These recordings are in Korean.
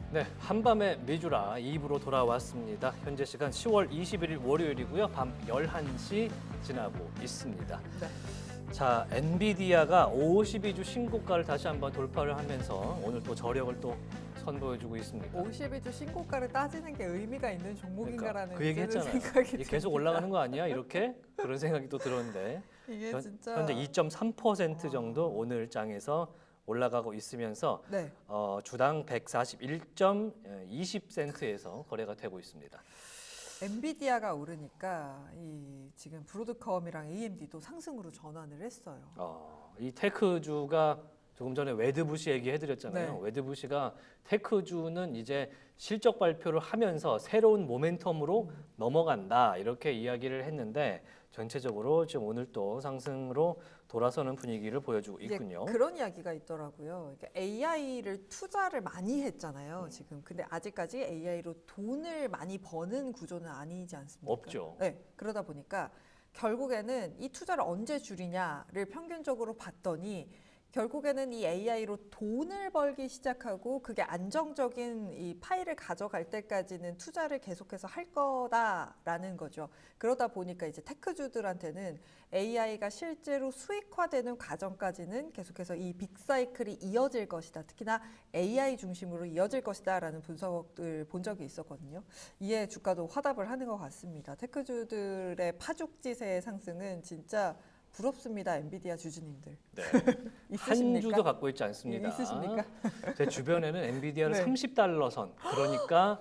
네, 한밤의 미주라 2부로 돌아왔습니다. 현재 시간 10월 21일 월요일이고요. 밤 11시 지나고 있습니다. 네. 자, 엔비디아가 52주 신고가를 다시 한번 돌파를 하면서 오늘 또 저력을 또 선보여주고 있습니다. 52주 신고가를 따지는 게 의미가 있는 종목인가라는 그 얘기 했잖아요. 생각이 이게 계속 듭니다. 올라가는 거 아니야? 이렇게? 그런 생각이 또 들었는데 이게 진짜 현재 2.3% 정도 오늘 장에서 올라가고 있으면서 네. 주당 141.20센트에서 거래가 되고 있습니다. 엔비디아가 오르니까 이 지금 브로드컴이랑 AMD도 상승으로 전환을 했어요. 이 테크주가 조금 전에 웨드부시 얘기해드렸잖아요. 네. 웨드부시가 테크주는 이제 실적 발표를 하면서 새로운 모멘텀으로 넘어간다 이렇게 이야기를 했는데 전체적으로 지금 오늘 또 상승으로 돌아서는 분위기를 보여주고 있군요. 그런 이야기가 있더라고요. 그러니까 AI를 투자를 많이 했잖아요. 지금 근데 아직까지 AI로 돈을 많이 버는 구조는 아니지 않습니까? 없죠. 네. 그러다 보니까 결국에는 이 투자를 언제 줄이냐를 평균적으로 봤더니 결국에는 이 AI로 돈을 벌기 시작하고 그게 안정적인 이 파일을 가져갈 때까지는 투자를 계속해서 할 거다라는 거죠. 그러다 보니까 이제 테크주들한테는 AI가 실제로 수익화되는 과정까지는 계속해서 이 빅사이클이 이어질 것이다. 특히나 AI 중심으로 이어질 것이다라는 분석을 본 적이 있었거든요. 이에 주가도 화답을 하는 것 같습니다. 테크주들의 파죽지세의 상승은 진짜 부럽습니다, 엔비디아 주주님들. 네. 있으십니까? 한 주도 갖고 있지 않습니다. 있으십니까? 제 주변에는 엔비디아를 네. 30달러 선, 그러니까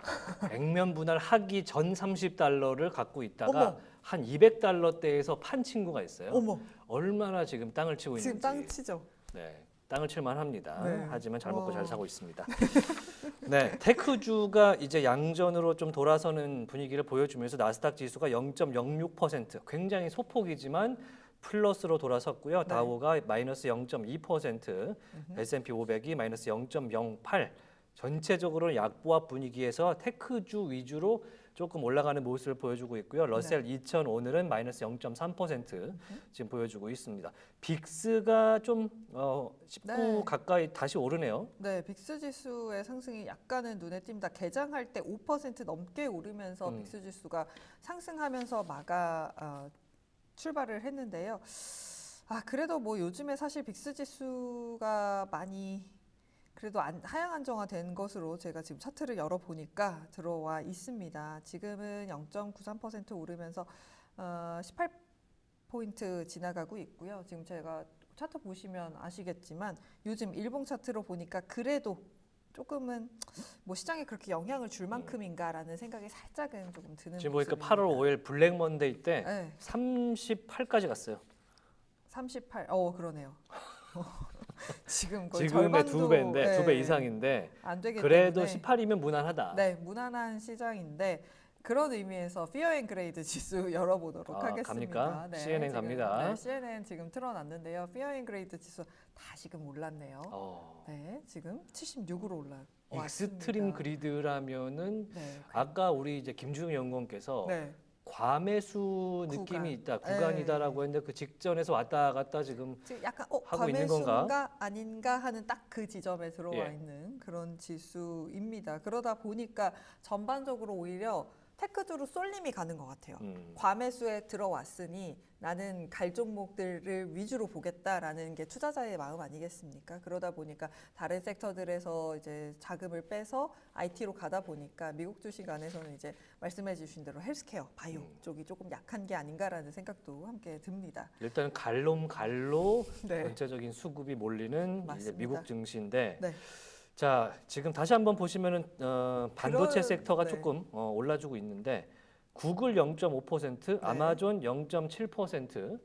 액면 분할하기 전 30달러를 갖고 있다가 어머. 한 200달러대에서 판 친구가 있어요. 어머, 얼마나 지금 땅을 치고 있는지. 지금 땅 치죠. 네, 땅을 칠만 합니다. 네. 하지만 잘 먹고 와. 잘 사고 있습니다. 네, 테크주가 이제 양전으로 좀 돌아서는 분위기를 보여주면서 나스닥 지수가 0.06%, 굉장히 소폭이지만 플러스로 돌아섰고요. 네. 다우가 마이너스 0.2%, S&P 500이 마이너스 0.08. 전체적으로 약보합 분위기에서 테크주 위주로 조금 올라가는 모습을 보여주고 있고요. 러셀 2000 오늘은 마이너스 0.3% 지금 보여주고 있습니다. 빅스가 좀 19 네. 가까이 다시 오르네요. 네, 빅스 지수의 상승이 약간은 눈에 띕니다. 개장할 때 5% 넘게 오르면서 빅스 지수가 상승하면서 출발을 했는데요. 그래도 뭐 요즘에 사실 빅스 지수가 많이 그래도 하향 안정화된 것으로 제가 지금 차트를 열어보니까 들어와 있습니다. 지금은 0.93% 오르면서 18포인트 지나가고 있고요. 지금 제가 차트 보시면 아시겠지만 요즘 일봉 차트로 보니까 그래도 조금은 뭐 시장에 그렇게 영향을 줄 만큼인가라는 생각이 살짝은 조금 드는 지금 보니까 모습입니다. 8월 5일 블랙 먼데이 때 네. 38까지 갔어요. 38. 그러네요. 지금 거의 지금의 절반도 두 배인데 네, 두 배 이상인데 안 되기 그래도 때문에 18이면 무난하다. 네, 무난한 시장인데 그런 의미에서 Fear and Greed 지수 열어보도록 하겠습니다. 갑니까? CNN 지금, 갑니다. 네, CNN 지금 틀어놨는데요. Fear and Greed 지수 다시금 올랐네요. 네, 지금 76으로 올라왔습니다. 익스트림 그리드라면은 네, 아까 우리 이제 김주영 연구원께서 네, 과매수 느낌이 있다, 네. 구간이다라고 했는데 그 직전에서 왔다 갔다 지금 지금 약간 하고 있는 건가? 과매수인가 아닌가 하는 딱 그 지점에 들어와 예. 있는 그런 지수입니다. 그러다 보니까 전반적으로 오히려 테크주로 쏠림이 가는 것 같아요. 과매수에 들어왔으니 나는 갈 종목들을 위주로 보겠다라는 게 투자자의 마음 아니겠습니까? 그러다 보니까 다른 섹터들에서 이제 자금을 빼서 IT로 가다 보니까 미국 주식 안에서는 이제 말씀해 주신 대로 헬스케어, 바이오 쪽이 조금 약한 게 아닌가라는 생각도 함께 듭니다. 일단 갈로 네. 전체적인 수급이 몰리는 이제 맞습니다. 미국 증시인데 네. 자 지금 다시 한번 보시면은 반도체 섹터가 네. 조금 올라주고 있는데 구글 0.5%, 아마존 0.7%,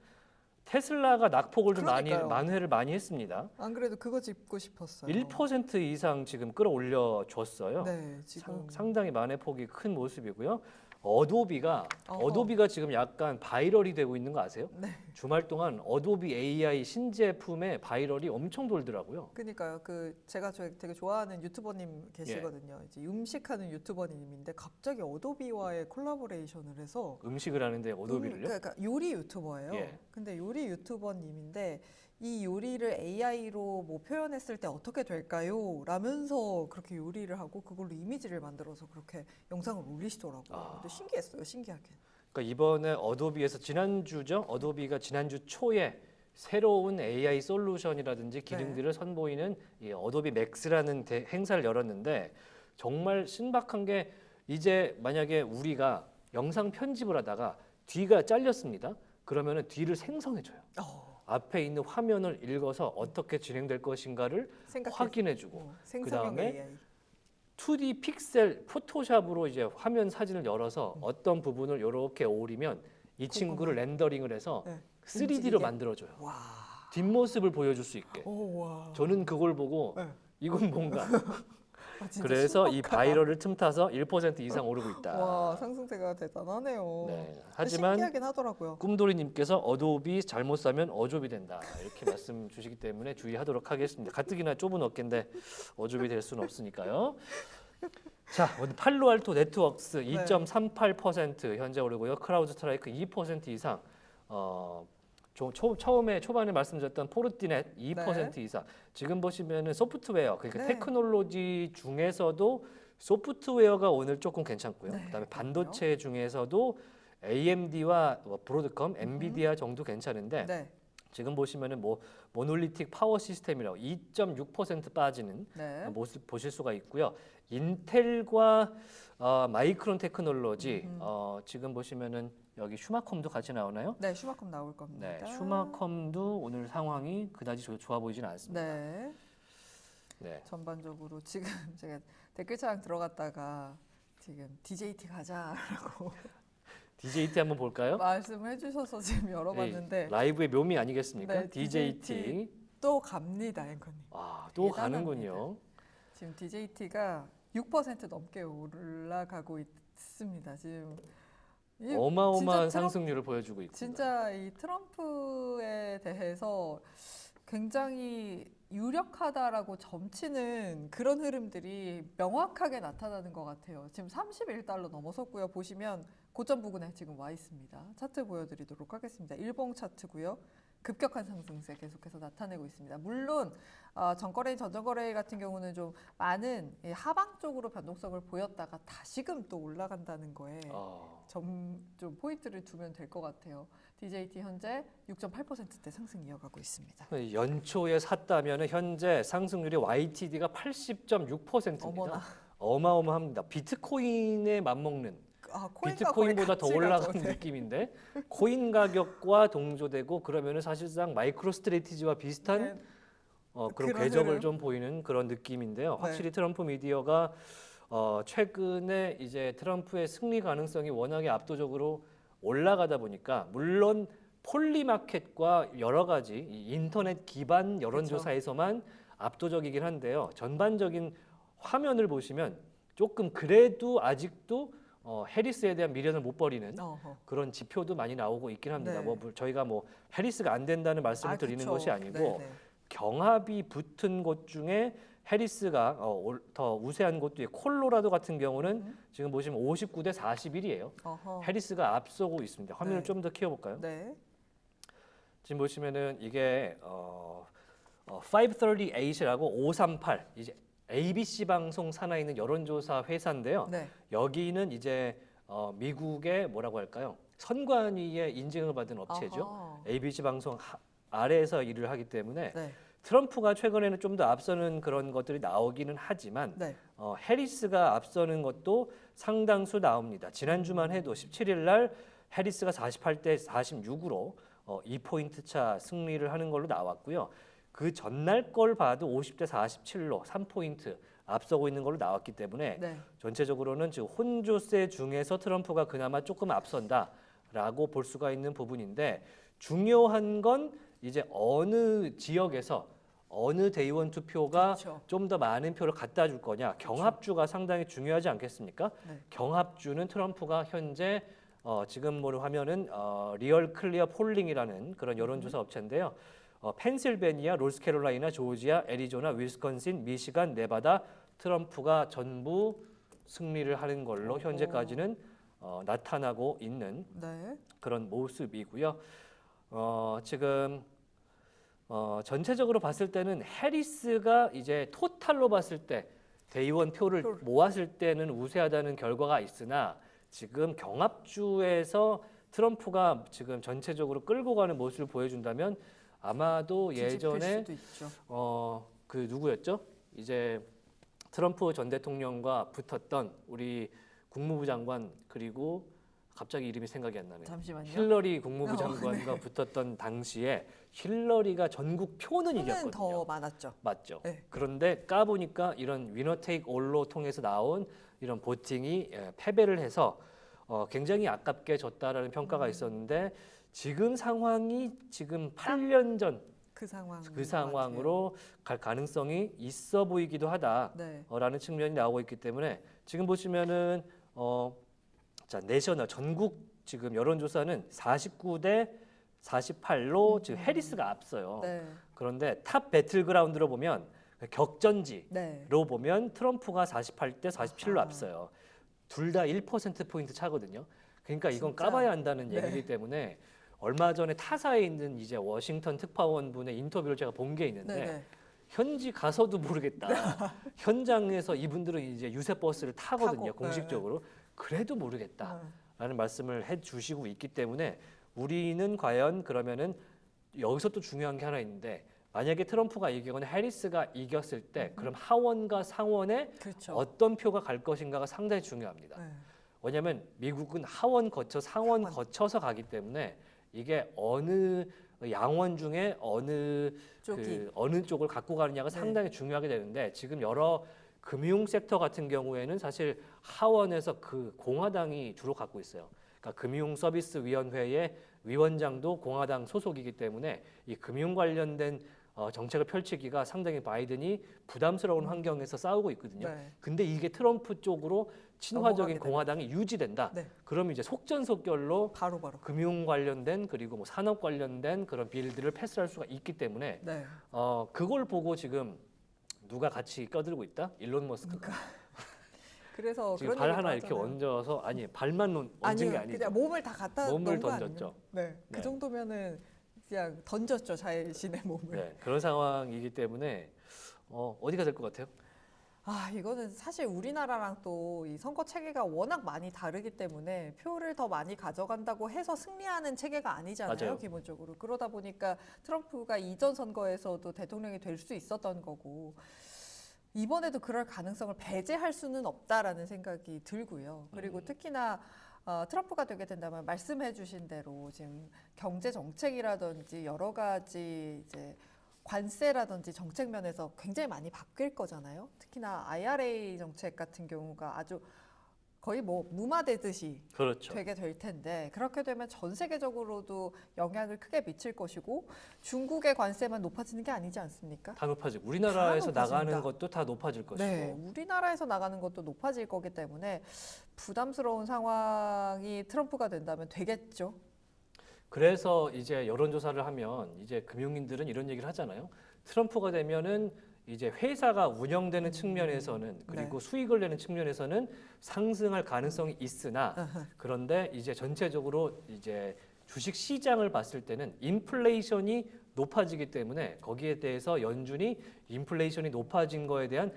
테슬라가 낙폭을 좀 그러니까요. 만회를 많이 했습니다. 안 그래도 그거 짚고 싶었어요. 1% 이상 지금 끌어올려 줬어요. 네, 지금 상당히 만회폭이 큰 모습이고요. 어도비가 어허. 지금 약간 바이럴이 되고 있는 거 아세요? 네. 주말 동안 어도비 AI 신제품의 바이럴이 엄청 돌더라고요. 그러니까요. 제가 되게 좋아하는 유튜버님 계시거든요. 이제 음식하는 유튜버님인데 갑자기 어도비와의 콜라보레이션을 해서 음식을 하는데 어도비를요? 그러니까 요리 유튜버예요. 예. 근데 요리 유튜버님인데 이 요리를 AI로 뭐 표현했을 때 어떻게 될까요? 라면서 그렇게 요리를 하고 그걸로 이미지를 만들어서 그렇게 영상을 올리시더라고요. 근데 신기했어요, 신기하게. 그러니까 이번에 어도비에서 지난주죠. 어도비가 지난주 초에 새로운 AI 솔루션이라든지 기능들을 선보이는 이 어도비 맥스라는 행사를 열었는데 정말 신박한 게 이제 만약에 우리가 영상 편집을 하다가 뒤가 잘렸습니다. 그러면은 뒤를 생성해줘요. 앞에 있는 화면을 읽어서 어떻게 진행될 것인가를 확인해주고 생성형 그다음에 AI. 2D 픽셀 포토샵으로 이제 화면 사진을 열어서 어떤 부분을 이렇게 오리면 이 친구를 렌더링을 해서 네. 3D로 움직이게? 만들어줘요. 와. 뒷모습을 보여줄 수 있게. 오, 와. 저는 그걸 보고 네. 이건 뭔가. 아, 진짜 그래서 이 신박하다. 바이럴을 틈타서 1% 이상 오르고 있다. 와, 상승세가 대단하네요. 네. 하지만 신기하긴 하더라고요. 꿈돌이님께서 어도비 잘못 사면 어조비 된다 이렇게 말씀 주시기 때문에 주의하도록 하겠습니다. 가뜩이나 좁은 어깨인데 어조비 될 수는 없으니까요. 자, 오늘 팔로알토 네트워크스 2.38% 현재 오르고요. 크라우드 스트라이크 2% 이상. 처음에 초반에 말씀드렸던 포르티넷 2% 이상. 지금 보시면은 소프트웨어 그러니까 테크놀로지 중에서도 소프트웨어가 오늘 조금 괜찮고요. 그다음에 반도체 중에서도 AMD와 브로드컴, 엔비디아 정도 괜찮은데 지금 보시면은 뭐 모놀리틱 파워 시스템이라고 2.6% 빠지는 모습 보실 수가 있고요. 인텔과 마이크론 테크놀로지 지금 보시면은 여기 슈마컴도 같이 나오나요? 네, 슈마컴 나올 겁니다. 네, 슈마컴도 오늘 상황이 그다지 좋아 보이지는 않습니다. 네. 전반적으로 지금 제가 댓글창 들어갔다가 지금 DJT 가자라고 DJT 한번 볼까요? 말씀을 해주셔서 지금 열어봤는데 라이브의 묘미 아니겠습니까? 네, DJT 또 갑니다, 앵커님. 또 가는군요. 지금 DJT가 6% 넘게 올라가고 있습니다. 지금 어마어마한 상승률을 보여주고 있습니다. 진짜 이 트럼프에 대해서 굉장히 유력하다라고 점치는 그런 흐름들이 명확하게 나타나는 것 같아요. 지금 31달러 넘어섰고요. 보시면 고점 부근에 지금 와 있습니다. 차트 보여드리도록 하겠습니다. 일봉 차트고요. 급격한 상승세 계속해서 나타내고 있습니다. 물론 전거래일, 전전거래일 같은 경우는 좀 많은 하방 쪽으로 변동성을 보였다가 다시금 또 올라간다는 거에 좀 포인트를 두면 될 것 같아요. DJT 현재 6.8%대 상승 이어가고 있습니다. 연초에 샀다면 현재 상승률이 YTD가 80.6%입니다. 어머나. 어마어마합니다. 비트코인에 맞먹는 비트코인보다 더 올라가는 느낌인데 코인 가격과 동조되고 그러면은 사실상 마이크로 스트래티지와 비슷한 그런 궤적을 좀 보이는 그런 느낌인데요. 확실히 트럼프 미디어가 최근에 이제 트럼프의 승리 가능성이 워낙에 압도적으로 올라가다 보니까 물론 폴리마켓과 여러 가지 인터넷 기반 여론조사에서만 압도적이긴 한데요. 전반적인 화면을 보시면 조금 그래도 아직도 해리스에 대한 미련을 못 버리는 그런 지표도 많이 나오고 있긴 합니다. 저희가 해리스가 안 된다는 말씀을 드리는 것이 아니고 경합이 붙은 곳 중에 해리스가 더 우세한 곳도 있고 콜로라도 같은 경우는 지금 보시면 59대 41이에요. 해리스가 앞서고 있습니다. 화면을 좀 더 키워볼까요? 지금 보시면은 이게 538이라고 538 이제 ABC 방송 산하에 있는 여론조사 회사인데요. 여기는 이제 미국의 뭐라고 할까요? 선관위의 인증을 받은 업체죠. ABC 방송 아래에서 일을 하기 때문에 트럼프가 최근에는 좀 더 앞서는 그런 것들이 나오기는 하지만 해리스가 앞서는 것도 상당수 나옵니다. 지난주만 해도 17일 날 해리스가 48대 46으로 2포인트 차 승리를 하는 걸로 나왔고요. 그 전날 걸 봐도 50대 47로 3포인트 앞서고 있는 걸로 나왔기 때문에 전체적으로는 지금 혼조세 중에서 트럼프가 그나마 조금 앞선다라고 볼 수가 있는 부분인데 중요한 건 이제 어느 지역에서 어느 대의원 투표가 좀 더 많은 표를 갖다 줄 거냐. 경합주가 상당히 중요하지 않겠습니까? 경합주는 트럼프가 현재 지금 보는 화면은 리얼 클리어 폴링이라는 그런 여론조사 업체인데요. 펜실베니아, 노스캐롤라이나, 조지아, 애리조나, 위스콘신, 미시간, 네바다 트럼프가 전부 승리를 하는 걸로 현재까지는 나타나고 있는 그런 모습이고요. 지금 전체적으로 봤을 때는 해리스가 이제 토탈로 봤을 때 대의원 표를 모았을 때는 우세하다는 결과가 있으나 지금 경합주에서 트럼프가 지금 전체적으로 끌고 가는 모습을 보여준다면 아마도 예전에 수도 있죠. 그 누구였죠? 이제 트럼프 전 대통령과 붙었던 우리 국무부 장관 그리고 갑자기 이름이 생각이 안 나네요. 잠시만요. 힐러리 국무부 장관과 네. 붙었던 당시에 힐러리가 전국 표는 이겼거든요. 더 많았죠. 맞죠. 네. 그런데 까보니까 이런 위너 테이크 올로 통해서 나온 이런 보팅이 패배를 해서 굉장히 아깝게 졌다라는 평가가 있었는데 지금 상황이 지금 8년 전 그 상황으로 갈 가능성이 있어 보이기도 하다라는 측면이 나오고 있기 때문에 지금 보시면은 자 내셔널 전국 지금 여론조사는 49대 48로 지금 해리스가 앞서요. 네. 그런데 탑 배틀그라운드로 보면 격전지로 네. 보면 트럼프가 48대 47로 앞서요. 둘 다 1% 포인트 차거든요. 그러니까 이건 진짜? 까봐야 한다는 네. 얘기이기 때문에 얼마 전에 타사에 있는 이제 워싱턴 특파원분의 인터뷰를 제가 본 게 있는데 네. 현지 가서도 모르겠다. 현장에서 이분들은 이제 유세 버스를 타거든요. 타고, 공식적으로. 그래도 모르겠다. 네. 라는 말씀을 해주시고 있기 때문에 우리는 과연 그러면은 여기서 또 중요한 게 하나 있는데 만약에 트럼프가 이기거나 해리스가 이겼을 때 그럼 하원과 상원에 그렇죠. 어떤 표가 갈 것인가가 상당히 중요합니다. 네. 왜냐하면 미국은 하원 거쳐 상원 거쳐서 가기 때문에 이게 어느 양원 중에 어느 어느 쪽을 갖고 가느냐가 네. 상당히 중요하게 되는데 지금 여러 금융 섹터 같은 경우에는 사실 하원에서 그 공화당이 주로 갖고 있어요. 그러니까 금융서비스위원회의 위원장도 공화당 소속이기 때문에 이 금융 관련된 정책을 펼치기가 상당히 바이든이 부담스러운 환경에서 싸우고 있거든요. 네. 근데 이게 트럼프 쪽으로 친화적인 넘어가게 공화당이 유지된다. 네. 그럼 이제 속전속결로 바로 금융 관련된 그리고 뭐 산업 관련된 그런 빌들을 패스할 수가 있기 때문에 네. 그걸 보고 지금 누가 같이 껴들고 있다? 일론 머스크가. 그래서 지금 그런 발 얘기도 하나 이렇게 하잖아요. 얹어서 아니 발만 얹은 아니요, 게 아니죠. 그냥 몸을 다 갖다 몸을 놓은 거 던졌죠. 아니에요? 네. 네. 그 정도면은 그냥 던졌죠, 자신의 몸을. 네, 그런 상황이기 때문에 어디가 될 것 같아요? 이거는 사실 우리나라랑 또 이 선거 체계가 워낙 많이 다르기 때문에 표를 더 많이 가져간다고 해서 승리하는 체계가 아니잖아요, 맞아요. 기본적으로. 그러다 보니까 트럼프가 이전 선거에서도 대통령이 될 수 있었던 거고 이번에도 그럴 가능성을 배제할 수는 없다라는 생각이 들고요. 그리고 특히나 트럼프가 되게 된다면 말씀해 주신 대로 지금 경제 정책이라든지 여러 가지 이제 관세라든지 정책 면에서 굉장히 많이 바뀔 거잖아요. 특히나 IRA 정책 같은 경우가 아주 거의 뭐 무마되듯이 그렇죠. 되게 될 텐데 그렇게 되면 전 세계적으로도 영향을 크게 미칠 것이고 중국의 관세만 높아지는 게 아니지 않습니까? 다 높아지고 우리나라에서 다 높아진다. 나가는 것도 다 높아질 것이고. 네, 우리나라에서 나가는 것도 높아질 거기 때문에 부담스러운 상황이 트럼프가 된다면 되겠죠. 그래서 이제 여론조사를 하면 이제 금융인들은 이런 얘기를 하잖아요. 트럼프가 되면은 이제 회사가 운영되는 측면에서는 그리고 수익을 내는 측면에서는 상승할 가능성이 있으나 그런데 이제 전체적으로 이제 주식 시장을 봤을 때는 인플레이션이 높아지기 때문에 거기에 대해서 연준이 인플레이션이 높아진 거에 대한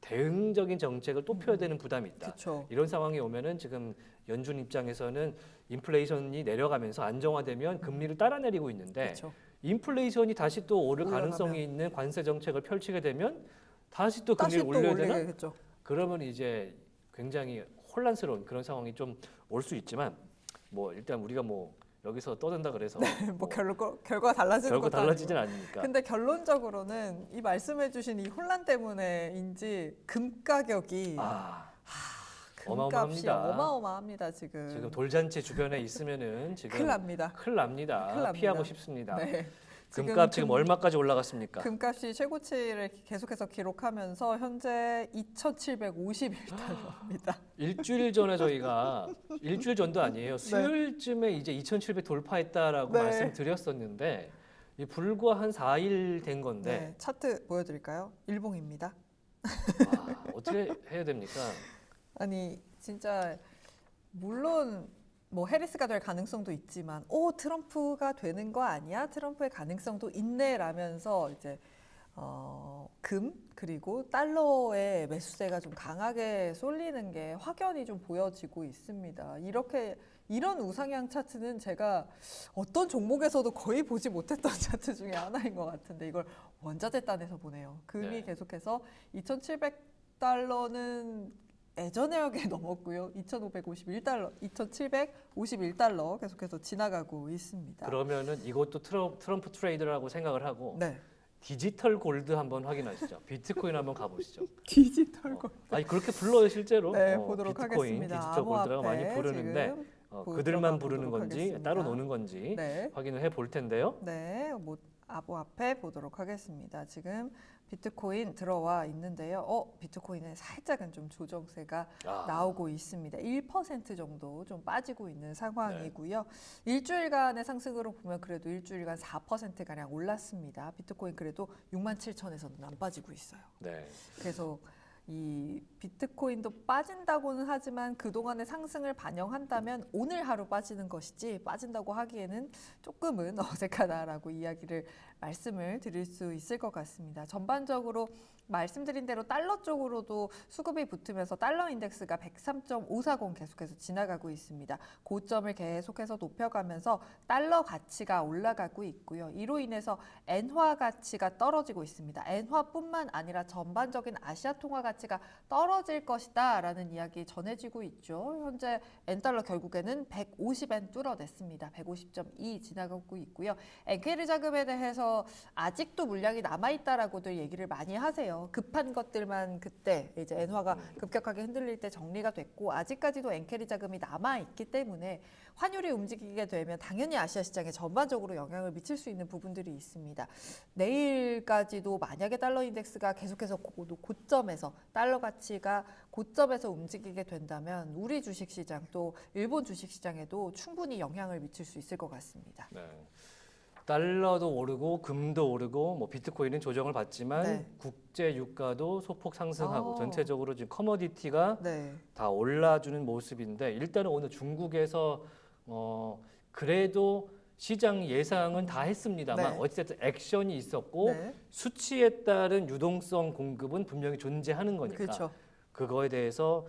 대응적인 정책을 또 펴야 되는 부담이 있다. 그쵸. 이런 상황이 오면은 지금 연준 입장에서는 인플레이션이 내려가면서 안정화되면 금리를 따라 내리고 있는데 그쵸. 인플레이션이 다시 또 오를 올라가면. 가능성이 있는 관세 정책을 펼치게 되면 다시 또 금리를 다시 또 올려야 되나? 올리겠죠. 그러면 이제 굉장히 혼란스러운 그런 상황이 좀 올 수 있지만 뭐 일단 우리가 뭐 여기서 떠든다 그래서 뭐 결과가 달라지는 결국 것도 달라지진 아니고. 않으니까. 근데 결론적으로는 이 말씀해주신 이 혼란 때문에인지 금 가격이 금값이 어마어마합니다. 어마어마합니다 지금. 지금 돌잔치 주변에 있으면은 지금 큰일 납니다. 큰일 납니다. 큰일 납니다. 피하고 싶습니다. 네. 금값 지금 얼마까지 올라갔습니까? 금값이 최고치를 계속해서 기록하면서 현재 2,751달러입니다. 일주일 전에 저희가 일주일 전도 아니에요. 수요일쯤에 이제 2,700 돌파했다라고 네. 말씀드렸었는데 이 불과 한 4일 된 건데 네, 차트 보여드릴까요? 일봉입니다. 어떻게 해야 됩니까? 아니 진짜 물론 뭐 해리스가 될 가능성도 있지만, 트럼프가 되는 거 아니야? 트럼프의 가능성도 있네라면서 이제 금 그리고 달러의 매수세가 좀 강하게 쏠리는 게 확연히 좀 보여지고 있습니다. 이런 우상향 차트는 제가 어떤 종목에서도 거의 보지 못했던 차트 중에 하나인 것 같은데 이걸 원자재단에서 보네요. 금이 네. 계속해서 2,700달러는 예전에 넘었고요. 2,551달러, 2,751달러 계속해서 지나가고 있습니다. 그러면은 이것도 트럼프 트레이드라고 생각을 하고 네. 디지털 골드 한번 확인하시죠. 비트코인 한번 가보시죠. 디지털 골드. 아니 그렇게 불러요 실제로. 네, 보도록 비트코인, 하겠습니다. 디지털 골드라고 많이 암호화폐 부르는데 지금 그들만 들어가 부르는 보도록 건지 하겠습니다. 따로 노는 건지 네. 확인을 해볼 텐데요. 네, 암호화폐 보도록 하겠습니다. 지금 비트코인 들어와 있는데요. 비트코인에 살짝은 좀 조정세가 나오고 있습니다. 1% 정도 좀 빠지고 있는 상황이고요. 일주일간의 상승으로 보면 그래도 일주일간 4%가량 올랐습니다. 비트코인 그래도 67,000에서는 안 빠지고 있어요. 네. 그래서 이 비트코인도 빠진다고는 하지만 그동안의 상승을 반영한다면 오늘 하루 빠지는 것이지 빠진다고 하기에는 조금은 어색하다라고 말씀을 드릴 수 있을 것 같습니다. 전반적으로 말씀드린 대로 달러 쪽으로도 수급이 붙으면서 달러 인덱스가 103.540 계속해서 지나가고 있습니다. 고점을 계속해서 높여가면서 달러 가치가 올라가고 있고요. 이로 인해서 엔화 가치가 떨어지고 있습니다. 엔화뿐만 아니라 전반적인 아시아 통화 가치가 떨어질 것이다 라는 이야기 전해지고 있죠. 현재 엔달러 결국에는 150엔 뚫어냈습니다. 150.2 지나가고 있고요. 엔캐리 자금에 대해서 아직도 물량이 남아있다라고들 얘기를 많이 하세요. 급한 것들만 그때 이제 엔화가 급격하게 흔들릴 때 정리가 됐고 아직까지도 엔캐리 자금이 남아있기 때문에 환율이 움직이게 되면 당연히 아시아 시장에 전반적으로 영향을 미칠 수 있는 부분들이 있습니다. 내일까지도 만약에 달러 인덱스가 계속해서 고점에서 달러 가치가 고점에서 움직이게 된다면 우리 주식시장 또 일본 주식시장에도 충분히 영향을 미칠 수 있을 것 같습니다. 네. 달러도 오르고 금도 오르고 뭐 비트코인은 조정을 받지만 네. 국제 유가도 소폭 상승하고 전체적으로 지금 커머디티가 네. 다 올라주는 모습인데 일단은 오늘 중국에서 그래도 시장 예상은 다 했습니다만 네. 어쨌든 액션이 있었고 네. 수치에 따른 유동성 공급은 분명히 존재하는 거니까 그렇죠. 그거에 대해서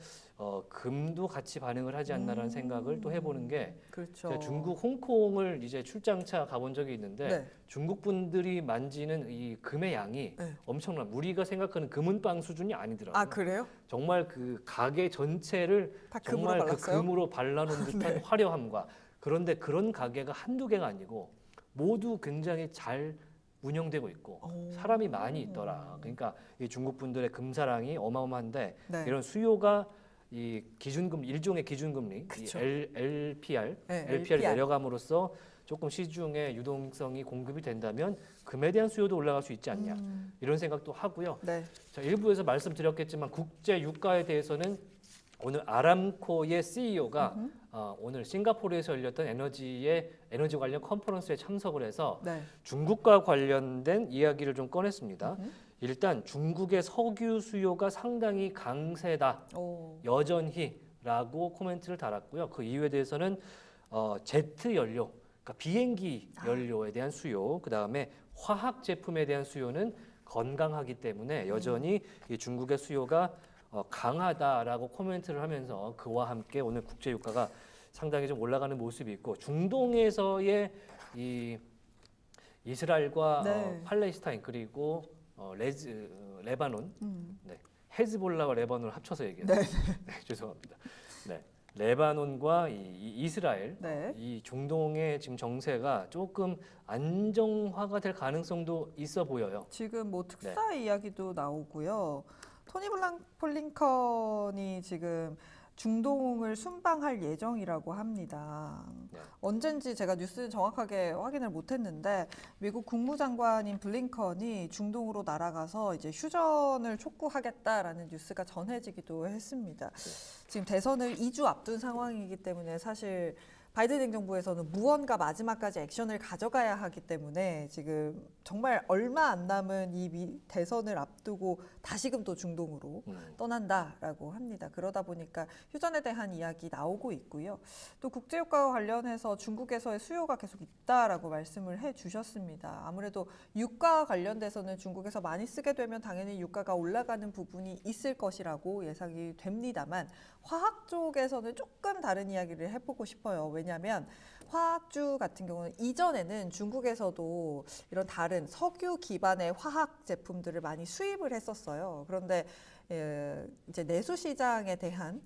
금도 같이 반응을 하지 않나라는 생각을 또 해보는 게 그렇죠. 제가 중국 홍콩을 이제 출장차 가본 적이 있는데 네. 중국 분들이 만지는 이 금의 양이 네. 엄청난 우리가 생각하는 금은빵 수준이 아니더라고요. 아 그래요? 정말 그 가게 전체를 다 금으로 정말 그 발랐어요? 금으로 발라놓은 듯한 네. 화려함과 그런데 그런 가게가 한두 개가 아니고 모두 굉장히 잘 운영되고 있고 사람이 많이 있더라. 그러니까 이 중국 분들의 금사랑이 어마어마한데 네. 이런 수요가 이 기준금 일종의 기준금리 그쵸. 이 LPR, 네, LPR이 내려감으로써 조금 시중에 유동성이 공급이 된다면 금에 대한 수요도 올라갈 수 있지 않냐 이런 생각도 하고요. 네. 자, 일부에서 말씀드렸겠지만 국제 유가에 대해서는 오늘 아람코의 CEO가 오늘 싱가포르에서 열렸던 에너지 관련 컨퍼런스에 참석을 해서 네. 중국과 관련된 이야기를 좀 꺼냈습니다. 일단 중국의 석유 수요가 상당히 강세다. 여전히라고 코멘트를 달았고요. 그 이유에 대해서는 제트 연료, 그러니까 비행기 연료에 대한 수요, 그 다음에 화학 제품에 대한 수요는 건강하기 때문에 여전히 이 중국의 수요가 강하다라고 코멘트를 하면서 그와 함께 오늘 국제 유가가 상당히 좀 올라가는 모습이 있고 중동에서의 이 이스라엘과 네. 팔레스타인 그리고 레바논, 네. 헤즈볼라와 레바논을 합쳐서 얘기해요. 네. 네, 죄송합니다. 네. 레바논과 이스라엘 네. 이 중동의 지금 정세가 조금 안정화가 될 가능성도 있어 보여요. 지금 뭐 특사 이야기도 나오고요. 토니 블링컨이 지금 중동을 순방할 예정이라고 합니다. 네. 언젠지 제가 뉴스 정확하게 확인을 못했는데 미국 국무장관인 블링컨이 중동으로 날아가서 이제 휴전을 촉구하겠다라는 뉴스가 전해지기도 했습니다. 지금 대선을 2주 앞둔 상황이기 때문에 사실 바이든 행정부에서는 무언가 마지막까지 액션을 가져가야 하기 때문에 지금 정말 얼마 안 남은 이 대선을 앞두고 다시금 또 중동으로 떠난다라고 합니다. 그러다 보니까 휴전에 대한 이야기 나오고 있고요. 또 국제유가와 관련해서 중국에서의 수요가 계속 있다라고 말씀을 해주셨습니다. 아무래도 유가와 관련돼서는 중국에서 많이 쓰게 되면 당연히 유가가 올라가는 부분이 있을 것이라고 예상이 됩니다만 화학 쪽에서는 조금 다른 이야기를 해보고 싶어요. 왜냐하면 화학주 같은 경우는 이전에는 중국에서도 이런 다른 석유 기반의 화학 제품들을 많이 수입을 했었어요. 그런데 이제 내수 시장에 대한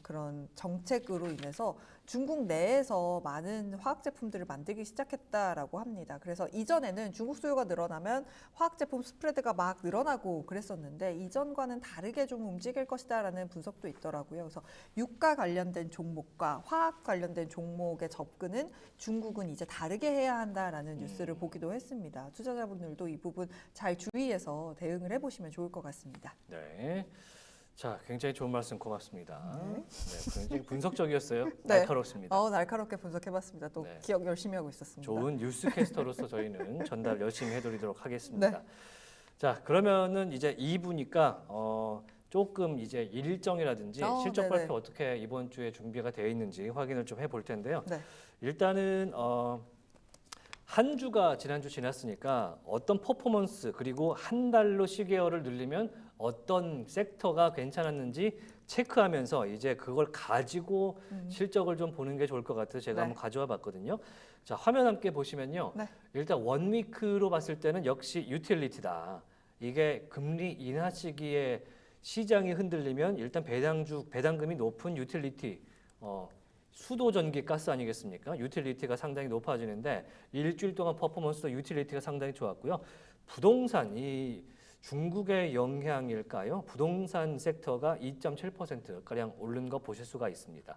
그런 정책으로 인해서 중국 내에서 많은 화학 제품들을 만들기 시작했다라고 합니다. 그래서 이전에는 중국 수요가 늘어나면 화학 제품 스프레드가 막 늘어나고 그랬었는데 이전과는 다르게 좀 움직일 것이다라는 분석도 있더라고요. 그래서 유가 관련된 종목과 화학 관련된 종목의 접근은 중국은 이제 다르게 해야 한다라는 뉴스를 보기도 했습니다. 투자자분들도 이 부분 잘 주의해서 대응을 해보시면 좋을 것 같습니다. 네. 자, 굉장히 좋은 말씀 고맙습니다. 네. 네, 굉장히 분석적이었어요. 네. 날카롭습니다. 날카롭게 분석해봤습니다. 또 네. 기억 열심히 하고 있었습니다. 좋은 뉴스캐스터로서 저희는 전달 열심히 해드리도록 하겠습니다. 네. 자, 그러면은 이제 2부니까 조금 이제 일정이라든지 실적 네네. 발표 어떻게 이번 주에 준비가 되어 있는지 확인을 좀 해볼 텐데요. 네. 일단은 한 주가 지난주 지났으니까 어떤 퍼포먼스 그리고 한 달로 시계열을 늘리면 어떤 섹터가 괜찮았는지 체크하면서 이제 그걸 가지고 실적을 좀 보는 게 좋을 것 같아서 제가 네. 한번 가져와 봤거든요. 자, 화면 함께 보시면요. 네. 일단 원위크로 봤을 때는 역시 유틸리티다. 이게 금리 인하 시기에 시장이 흔들리면 일단 배당금이 높은 유틸리티 수도 전기 가스 아니겠습니까? 유틸리티가 상당히 높아지는데 일주일 동안 퍼포먼스도 유틸리티가 상당히 좋았고요. 부동산 이 중국의 영향일까요? 부동산 섹터가 2.7% 가량 오른 거 보실 수가 있습니다.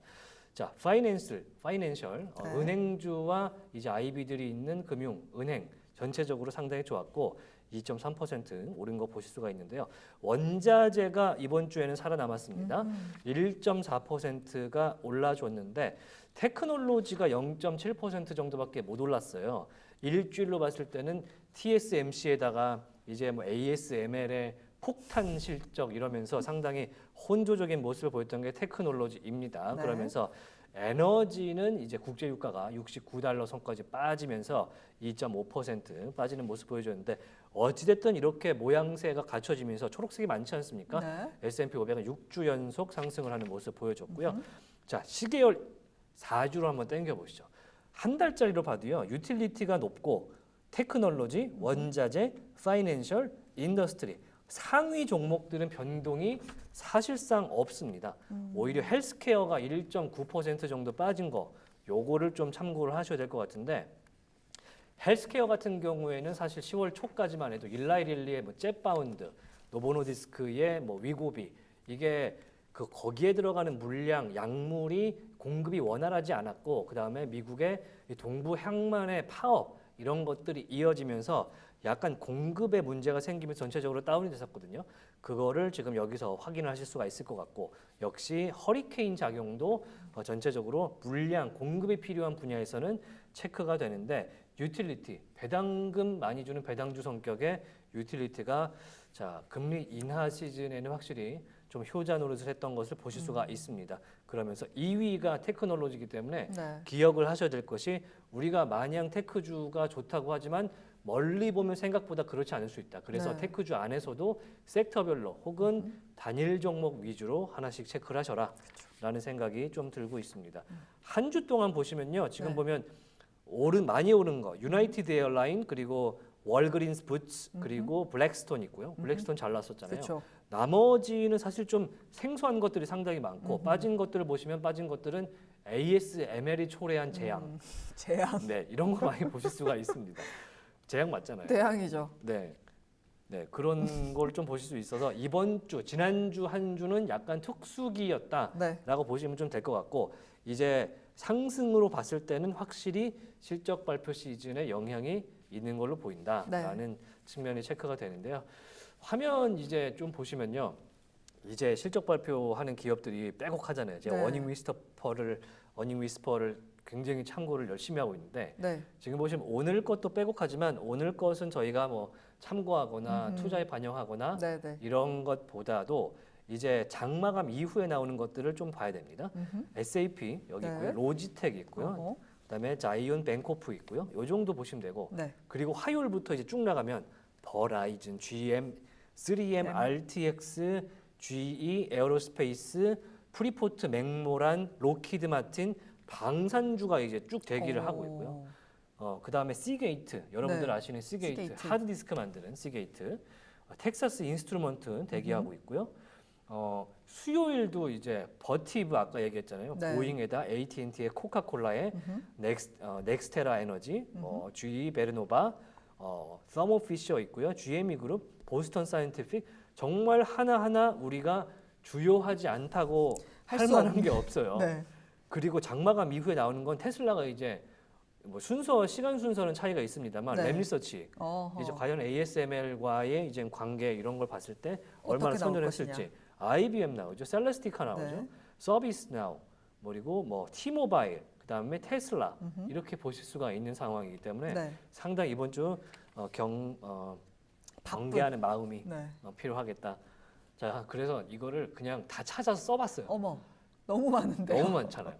자, 파이낸셜 네. 은행주와 이제 IB들이 있는 금융, 은행 전체적으로 상당히 좋았고 2.3% 오른 거 보실 수가 있는데요. 원자재가 이번 주에는 살아남았습니다. 1.4%가 올라줬는데 테크놀로지가 0.7% 정도밖에 못 올랐어요. 일주일로 봤을 때는 TSMC에다가 이제 뭐 ASML의 폭탄 실적 이러면서 상당히 혼조적인 모습을 보였던 게 테크놀로지입니다. 네. 그러면서 에너지는 이제 국제 유가가 69달러 선까지 빠지면서 2.5% 빠지는 모습 보여줬는데 어찌됐든 이렇게 모양새가 갖춰지면서 초록색이 많지 않습니까? 네. S&P 500은 6주 연속 상승을 하는 모습 보여줬고요. 자, 시계열 4주로 한번 당겨보시죠. 한 달짜리로 봐도요. 유틸리티가 높고 테크놀로지, 원자재, 파이낸셜, 인더스트리 상위 종목들은 변동이 사실상 없습니다. 오히려 헬스케어가 1.9% 정도 빠진 거 요거를 좀 참고를 하셔야 될 것 같은데 헬스케어 같은 경우에는 사실 10월 초까지만 해도 일라이릴리의 뭐 젯바운드, 노보노디스크의 뭐 위고비 이게 그 거기에 들어가는 물량, 약물이 공급이 원활하지 않았고 그 다음에 미국의 이 동부 항만의 파업 이런 것들이 이어지면서 약간 공급에 문제가 생기면서 전체적으로 다운이 됐었거든요. 그거를 지금 여기서 확인을 하실 수가 있을 것 같고 역시 허리케인 작용도 전체적으로 물량, 공급이 필요한 분야에서는 체크가 되는데 유틸리티, 배당금 많이 주는 배당주 성격의 유틸리티가 자 금리 인하 시즌에는 확실히 좀 효자 노릇을 했던 것을 보실 수가 있습니다. 그러면서 2위가 테크놀로지이기 때문에 네. 기억을 하셔야 될 것이 우리가 마냥 테크주가 좋다고 하지만 멀리 보면 생각보다 그렇지 않을 수 있다. 그래서 네. 테크주 안에서도 섹터별로 혹은 단일 종목 위주로 하나씩 체크를 하셔라 라는 생각이 좀 들고 있습니다. 한 주 동안 보시면요. 지금 네. 보면 많이 오른 거 유나이티드 에어라인 그리고 월그린스 부츠 그리고 블랙스톤 있고요. 블랙스톤 잘 났었잖아요. 그렇죠. 나머지는 사실 좀 생소한 것들이 상당히 많고 빠진 것들을 보시면 빠진 것들은 ASML이 초래한 재앙, 재앙. 네 이런 거 많이 보실 수가 있습니다. 재앙 맞잖아요. 대항이죠. 네, 네 그런 걸 좀 보실 수 있어서 이번 주, 지난주 한 주는 약간 특수기였다라고 네. 보시면 좀 될 것 같고 이제 상승으로 봤을 때는 확실히 실적 발표 시즌에 영향이 있는 걸로 보인다라는 측면이 체크가 되는데요. 화면 이제 좀 보시면요. 이제 실적 발표하는 기업들이 빼곡하잖아요. 제가 네. 어닝 위스퍼를 굉장히 참고를 열심히 하고 있는데 네. 지금 보시면 오늘 것도 빼곡하지만 오늘 것은 저희가 뭐 참고하거나 투자에 반영하거나 네, 네. 이런 것보다도 이제 장마감 이후에 나오는 것들을 좀 봐야 됩니다. SAP 여기 네. 있고요. 로지텍 있고요. 어허. 그다음에 자이온 뱅코프 있고요. 요 정도 보시면 되고 네. 그리고 화요일부터 이제 쭉 나가면 버라이즌, GM, 3M, 네. RTX, GE, 에어로스페이스, 프리포트, 맥모란, 로키드 마틴, 방산주가 이제 쭉 대기를 하고 있고요. 그다음에 시게이트, 여러분들 네. 아시는 시게이트, 시게이트. 하드디스크 만드는 시게이트, 텍사스 인스트루먼트 대기하고 있고요. 수요일도 이제 버티브 아까 얘기했잖아요. 네. 보잉에다 AT&T의 코카콜라의 넥스테라 에너지, GE 베르노바, 서머 피셔 있고요. GME 그룹, 보스턴 사이언티픽 정말 하나하나 우리가 주요하지 않다고 할 수 만한 없는. 게 없어요. 네. 그리고 장마감 이후에 나오는 건 테슬라가 이제 뭐 시간 순서는 차이가 있습니다만 네. 랩리서치 어허. 이제 과연 ASML과의 이제 관계 이런 걸 봤을 때 얼마나 어떻게 나올 선전했을지 것이냐. IBM 나오죠, 셀레스티카 나오죠, 네. 서비스 나우 그리고 뭐 T모바일 그다음에 테슬라 이렇게 보실 수가 있는 상황이기 때문에 네. 상당히 이번 주 경계하는 마음이 네. 필요하겠다. 자, 그래서 이거를 그냥 다 찾아서 써봤어요. 어머. 너무 많은데요. 너무 많잖아요.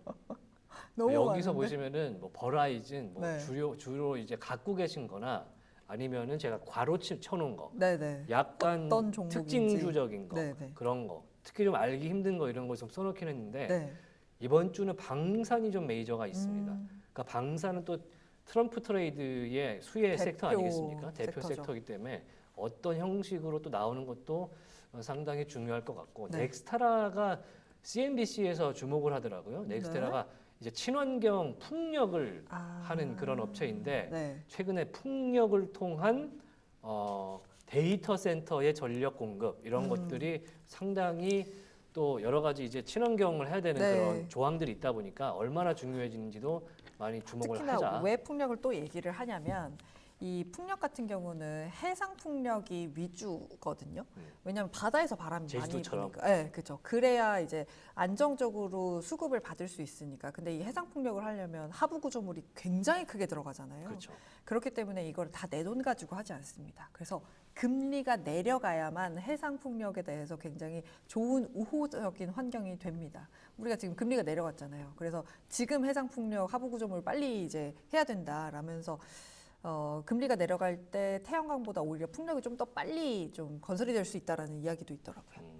너무 여기서 많은데? 보시면은 뭐 버라이즌 뭐 네. 주로 이제 갖고 계신거나 아니면은 제가 괄호 쳐놓은 거, 네, 네. 약간 어떤 종목인지. 특징주적인 거 네, 네. 그런 거, 특히 좀 알기 힘든 거 이런 거 좀 써놓긴 했는데 네. 이번 주는 방산이 좀 메이저가 있습니다. 그러니까 방산은 또 트럼프 트레이드의 수혜 섹터 대표 아니겠습니까? 대표 섹터죠. 섹터이기 때문에 어떤 형식으로 또 나오는 것도 상당히 중요할 것 같고 네. 넥스테라가 CNBC에서 주목을 하더라고요. 넥스테라가 이제 친환경 풍력을 하는 그런 업체인데 네. 최근에 풍력을 통한 데이터 센터의 전력 공급 이런 것들이 상당히 또 여러 가지 이제 친환경을 해야 되는 네. 그런 조항들이 있다 보니까 얼마나 중요해지는지도 많이 주목을 특히나 하자. 왜 풍력을 또 얘기를 하냐면 이 풍력 같은 경우는 해상 풍력이 위주거든요. 왜냐하면 바다에서 바람이 제주도처럼. 많이 부니까. 네, 그렇죠. 그래야 이제 안정적으로 수급을 받을 수 있으니까. 근데 이 해상 풍력을 하려면 하부 구조물이 굉장히 크게 들어가잖아요. 그렇죠. 그렇기 때문에 이걸 다 내 돈 가지고 하지 않습니다. 그래서 금리가 내려가야만 해상 풍력에 대해서 굉장히 좋은 우호적인 환경이 됩니다. 우리가 지금 금리가 내려갔잖아요. 그래서 지금 해상 풍력 하부 구조물 빨리 이제 해야 된다라면서 금리가 내려갈 때 태양광보다 오히려 풍력이 좀 더 빨리 좀 건설이 될 수 있다라는 이야기도 있더라고요.